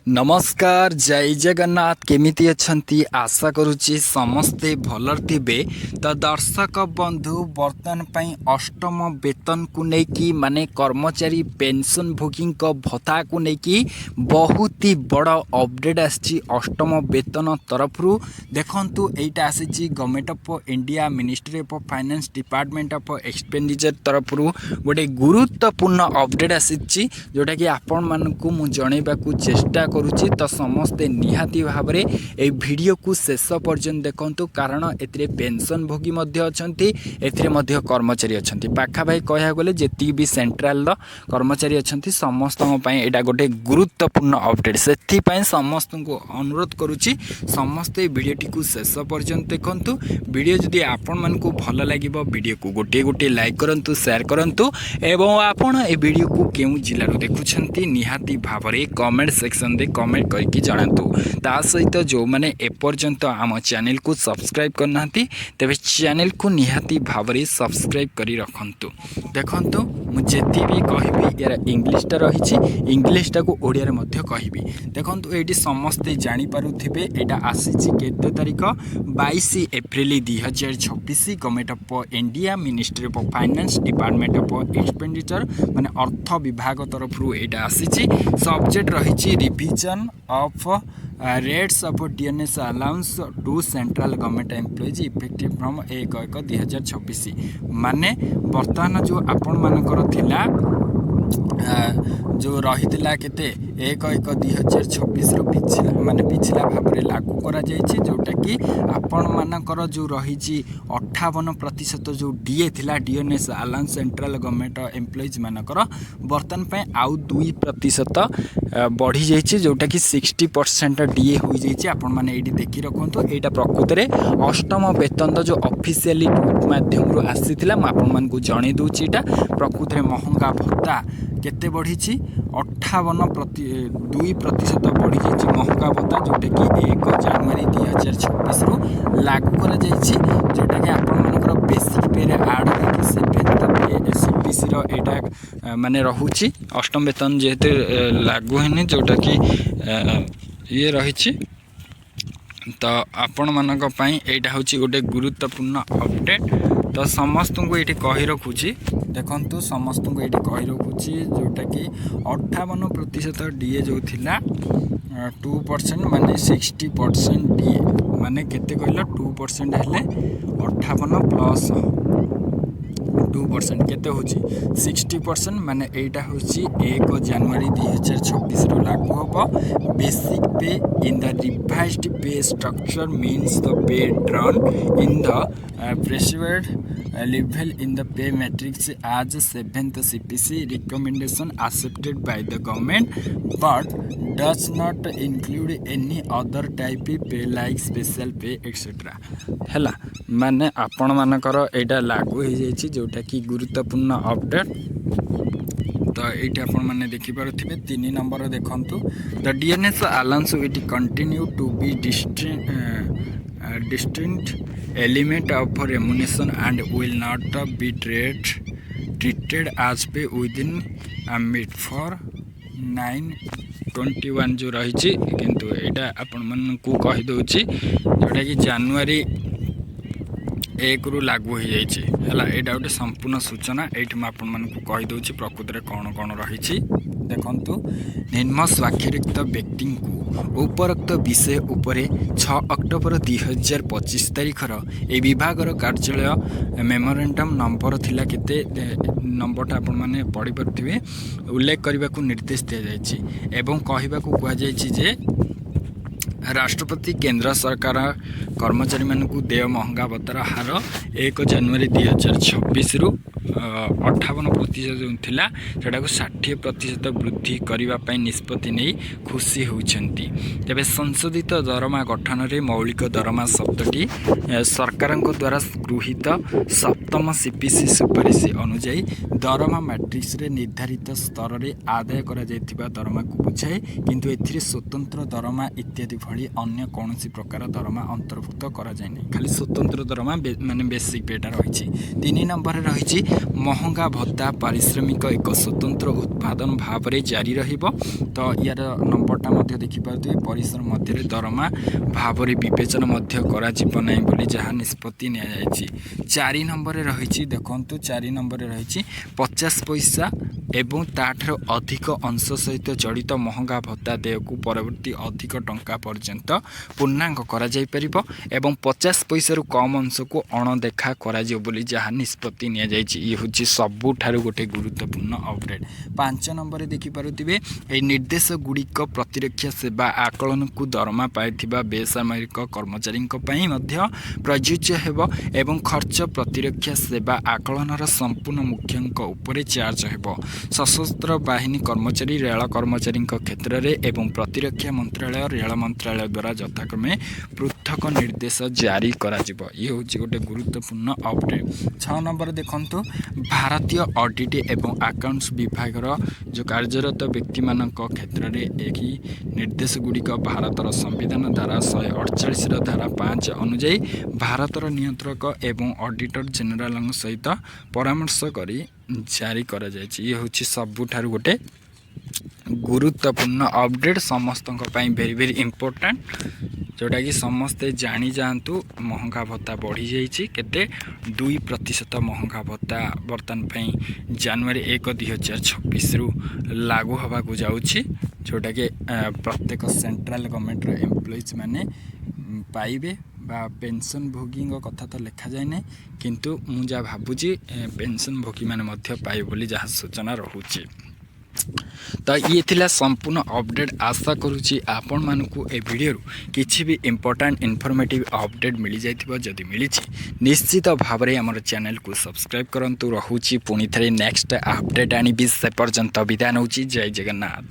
नमस्कार जय जगन्नाथ केमिति अछंती आशा करुच्ची समस्ते भलर थिबे। तो दर्शक बंधु बर्तमान पई अष्टम वेतन को लेकी माने कर्मचारी पेंशन भोगी भत्ता को लेकी बहुत ही बड़ अपडेट आसी अष्टम वेतन तरफ देखंतु एटा आसी government of India ministry of finance department of expenditure तरफ गोटे गुरुत्वपूर्ण अपडेट आसी जोटा कि आपण मानकु मु जणैबा को चेष्टा करुच्ची। तो समस्ते निहाती भाव में ये वीडियो को शेष पर्यंत देखंतु कारण एथिरे पेंशन भोगी एथिरे कर्मचारी अच्छा पाखापाखि कह गले जी भी सेंट्राल कर्मचारी अच्छा समस्त एटा गोटे गुरुत्वपूर्ण अपडेट से समस्त को अनुरोध करुच्ची समस्ते वीडियोटी को शेष पर्यंत देखंतु। वीडियो जदि आपण मानकु भल लागिबो वीडियो को गोटे गोटे लाइक करंतु शेयर करंतु एवं आपण ए वीडियो को केउ जिल्लारू देखुछंती निहाती भाव में कमेंट सेक्शन दे कमेंट करके जनातु। ता सहित जो मैंने एपर्यंत आम चैनल को सब्सक्राइब करना तेरे चैनल को निहाती भाव में सब्सक्राइब करी रखंतु। देखंतु मुझे भी कहबी यार इंग्लिशटा रही इंग्लिशटा को ओडिया रे मध्य कहबी। देखंतु एटी समस्ते जानि पारुथिबे एटा आसीची केते तारिख 22 April 2026 government of India ministry of finance department of expenditure माने अर्थ विभाग तरफ एटा आसीची। सब्जेक्ट रही revision of rates of DNS allowance to central government employees effective from 1/1/2026 माने बर्तमान जो आपण मानकर थिला जो रही केते 1/1/2026 पिछला माने पिछला भाव में लागू करा जायछि जोटा कि आपण मानकर जो रही 58% जो डीए थिला DNS allowance central government employees मानकर बर्तन पे आउ 2% बढ़ी जाइए जोटा कि 60% डीए हो जाइए। आपण माने एटी देखि रखंतु एटा प्रकृत में अष्टम वेतन जो ऑफिशियली माध्यम आसीथिला म आपण मानकु जणे दूची एटा प्रकृत में महंगा भत्ता केते बढ़ी 2% बढ़ी जाइए महंगा भत्ता जोटा कि 1 जनवरी 2026 रु लागू करा जाइए जोटा कि आपण मानकर बेसिक पे रे ऐड होके सीपीसी रो एटा माने रहुची अष्टम वेतन जेहेतु लागू है जोटा कि ये रही। तो आपण मानक पई एटा होची गोटे गुरुत्वपूर्ण अपडेट। तो समस्त को ये कही रखुची देखंतु समस्त को ये कही रखुची जोटा कि 58% डीए जो थिला 2% माने 60% डीए माने केते कहला 2% हेले 58 प्लस 2% केते होची 60% माने एटा होची 1 जनवरी 2026 रु लागू होबो। बेसिक पे इन द रिवाइज्ड पे structure means the pay drawn in the prescribed level in the pay matrix as 7th CPC recommendation accepted by the government but does not include any other type pay like special pay etc. हैला माने आपण मानकर एटा लागू हो जाइए जोटा कि गुरुत्वपूर्ण update. तो ये आपण मैंने देखिपारे 3 नंबर देखंतु the DNS allowance will continue to be distinct element of remuneration and will not be treated as pay within ambit for 9/21 जो रही किंतु एटा आपण मन को कहि दोची जोटा कि जनवरी 1 रु लागू हो जाइए एटा गोटे संपूर्ण सूचना ये आपण मन को कहि दोची प्रकृत में कौन कौन रही देखंतु निम्न स्वाक्षरित व्यक्ति को उपरोक्त विषय उपरे 6 अक्टोबर 2025 तारिखर ए विभागर कार्यालय मेमोरेंडम नंबर थिला केते नंबरटा आपण माने पढ़ी पारुथिबे उल्लेख करने को निर्देश दिया जायछि एवं कहबा को कुआ जायछि जे राष्ट्रपति केंद्र सरकार कर्मचारी मानकु देय महंगा भत्तार हार 1 जनवरी 2026 रु 58% जो थिला सेटा को 60% वृद्धि करने निष्पत्ति नहीं खुशी होती। तेबे संशोधित दरमा गठन में मौलिक दरमा शब्दटी सरकार द्वारा गृहीत ସପ୍ତମ ସିପିସି ସୁପାରିଶ ଅନୁଯାୟୀ ଦରମା ମ୍ୟାଟ୍ରିକ୍ସରେ ନିର୍ଦ୍ଧାରିତ ସ୍ତରରେ ଆଦାୟ କରାଯାଇଥିବା ଦରମାକୁ ବୁଝାଏ, କିନ୍ତୁ ଏଥିରେ ସ୍ୱତନ୍ତ୍ର ଦରମା ଇତ୍ୟାଦି ଭଳି ଅନ୍ୟ କୌଣସି ପ୍ରକାର ଦରମା ଅନ୍ତର୍ଭୁକ୍ତ କରାଯାଇନାହିଁ। ଖାଲି ସ୍ୱତନ୍ତ୍ର ଦରମା ମାନେ ବେସିକ୍ ପେଟା ରହିଛି। 3 ନମ୍ବରରେ ରହିଛି ମହଙ୍ଗା ଭତ୍ତା ପାରିଶ୍ରମିକ ଏକ ସ୍ୱତନ୍ତ୍ର ଉତ୍ପାଦନ ଭାବରେ ଜାରି ରହିବ। ତ ୟାର ନମ୍ବରଟା ମଧ୍ୟ ଦେଖିପାରୁଥିବେ, ପରିସର ମଧ୍ୟରେ ଦରମା ଭାବରେ ବିବେଚନା ମଧ୍ୟ କରାଯିବ ନାହିଁ ବୋଲି ଯାହା ନିଷ୍ପତ୍ତି ନିଆଯାଇଛି। 4 ନମ୍ବରରେ ରହିଛି, ଦେଖନ୍ତୁ 4 ନମ୍ବରରେ ରହିଛି 50 ପଇସା ଏବଂ ତାଠାରୁ ଅଧିକ ଅଂଶ ସହିତ ଜଡ଼ିତ ମହଙ୍ଗା ଭତ୍ତା ଦେୟକୁ ପରବର୍ତ୍ତୀ ଅଧିକ ଟଙ୍କା ପର୍ଯ୍ୟନ୍ତ ପୂର୍ଣ୍ଣାଙ୍ଗ କରାଯାଇପାରିବ ଏବଂ 50 ପଇସାରୁ କମ୍ ଅଂଶକୁ ଅଣଦେଖା କରାଯିବ ବୋଲି ଯାହା ନିଷ୍ପତ୍ତି ନିଆଯାଇଛି। ଇଏ ହେଉଛି ସବୁଠାରୁ ଗୋଟେ ଗୁରୁତ୍ୱପୂର୍ଣ୍ଣ ଅପଡେଟ୍। 5 ନମ୍ବରରେ ଦେଖିପାରୁଥିବେ, ଏହି ନିର୍ଦ୍ଦେଶ ଗୁଡ଼ିକ ପ୍ରତିରକ୍ଷା ସେବା ଆକଳନକୁ ଦରମା ପାଇଥିବା ବେସାମରିକ କର୍ମଚାରୀଙ୍କ ପାଇଁ ମଧ୍ୟ ପ୍ରଯୁଜ୍ୟ ହେବ ଏବଂ ଖର୍ଚ୍ଚ ପ୍ରତିରକ୍ଷା ସେବା ଆକଳନର ସମ୍ପୂର୍ଣ୍ଣ ମୁଖ୍ୟଙ୍କ ଉପରେ ଚାର୍ଜ ହେବ। ସଶସ୍ତ୍ର ବାହିନୀ କର୍ମଚାରୀ, ରେଳ କର୍ମଚାରୀଙ୍କ କ୍ଷେତ୍ରରେ ଏବଂ ପ୍ରତିରକ୍ଷା ମନ୍ତ୍ରଣାଳୟ, ରେଳ ମନ୍ତ୍ରଣାଳୟ ଦ୍ୱାରା ଯଥାକ୍ରମେ ପୃଥକ ନିର୍ଦ୍ଦେଶ ଜାରି କରାଯିବ। ଇଏ ହେଉଛି ଗୋଟେ ଗୁରୁତ୍ୱପୂର୍ଣ୍ଣ ଅପଡେଟ୍। 6 ନମ୍ବର ଦେଖନ୍ତୁ, ଭାରତୀୟ ଅଡିଟ୍ ଏବଂ ଆକାଉଣ୍ଟସ୍ ବିଭାଗର ଯେଉଁ କାର୍ଯ୍ୟରତ ବ୍ୟକ୍ତିମାନଙ୍କ କ୍ଷେତ୍ରରେ ଏହି ନିର୍ଦ୍ଦେଶ ଗୁଡ଼ିକ ଭାରତର ସମ୍ବିଧାନ ଧାରା 148ର ଧାରା 5 ଅନୁଯାୟୀ ଭାରତର ନିୟନ୍ତ୍ରକ ଏବଂ ଅଡିଟର ଜେନେରାଲଙ୍କ ସହିତ ପରାମର୍ଶ କରି ଜାରି କରାଯାଇଛି। ଇଏ ହେଉଛି ସବୁଠାରୁ ଗୋଟେ ଗୁରୁତ୍ୱପୂର୍ଣ୍ଣ ଅପଡେଟ୍, ସମସ୍ତଙ୍କ ପାଇଁ ଭେରି ଇମ୍ପୋର୍ଟାଣ୍ଟ, ଯେଉଁଟାକି ସମସ୍ତେ ଜାଣିଯାଆନ୍ତୁ। ମହଙ୍ଗା ଭତ୍ତା ବଢ଼ିଯାଇଛି, କେତେ 2% ମହଙ୍ଗା ଭତ୍ତା ବର୍ତ୍ତମାନ ପାଇଁ ଜାନୁଆରୀ 1, 2026ରୁ ଲାଗୁ ହେବାକୁ ଯାଉଛି, ଯେଉଁଟାକି ପ୍ରତ୍ୟେକ ସେଣ୍ଟ୍ରାଲ ଗଭର୍ଣ୍ଣମେଣ୍ଟର ଏମ୍ପ୍ଲୟିଜ୍ ମାନେ ପାଇବେ। ବା ପେନ୍ସନ୍ ଭୋଗୀଙ୍କ କଥା ତ ଲେଖାଯାଏ ନାହିଁ, କିନ୍ତୁ ମୁଁ ଯାହା ଭାବୁଛି ପେନ୍ସନ୍ ଭୋଗୀମାନେ ମଧ୍ୟ ପାଇବେ ବୋଲି ଯାହା ସୂଚନା ରହୁଛି। ତ ଇଏ ଥିଲା ସମ୍ପୂର୍ଣ୍ଣ ଅପଡେଟ୍। ଆଶା କରୁଛି ଆପଣମାନଙ୍କୁ ଏ ଭିଡ଼ିଓରୁ କିଛି ବି ଇମ୍ପୋର୍ଟାଣ୍ଟ ଇନଫର୍ମେଟିଭ୍ ଅପଡେଟ୍ ମିଳିଯାଇଥିବ। ଯଦି ମିଳିଛି ନିଶ୍ଚିତ ଭାବରେ ଆମର ଚ୍ୟାନେଲକୁ ସବସ୍କ୍ରାଇବ୍ କରନ୍ତୁ। ରହୁଛି ପୁଣି ଥରେ ନେକ୍ସଟ ଅପଡେଟ୍ ଆଣିବି, ସେ ପର୍ଯ୍ୟନ୍ତ ବିଦାୟ ନେଉଛି। ଜୟ ଜଗନ୍ନାଥ।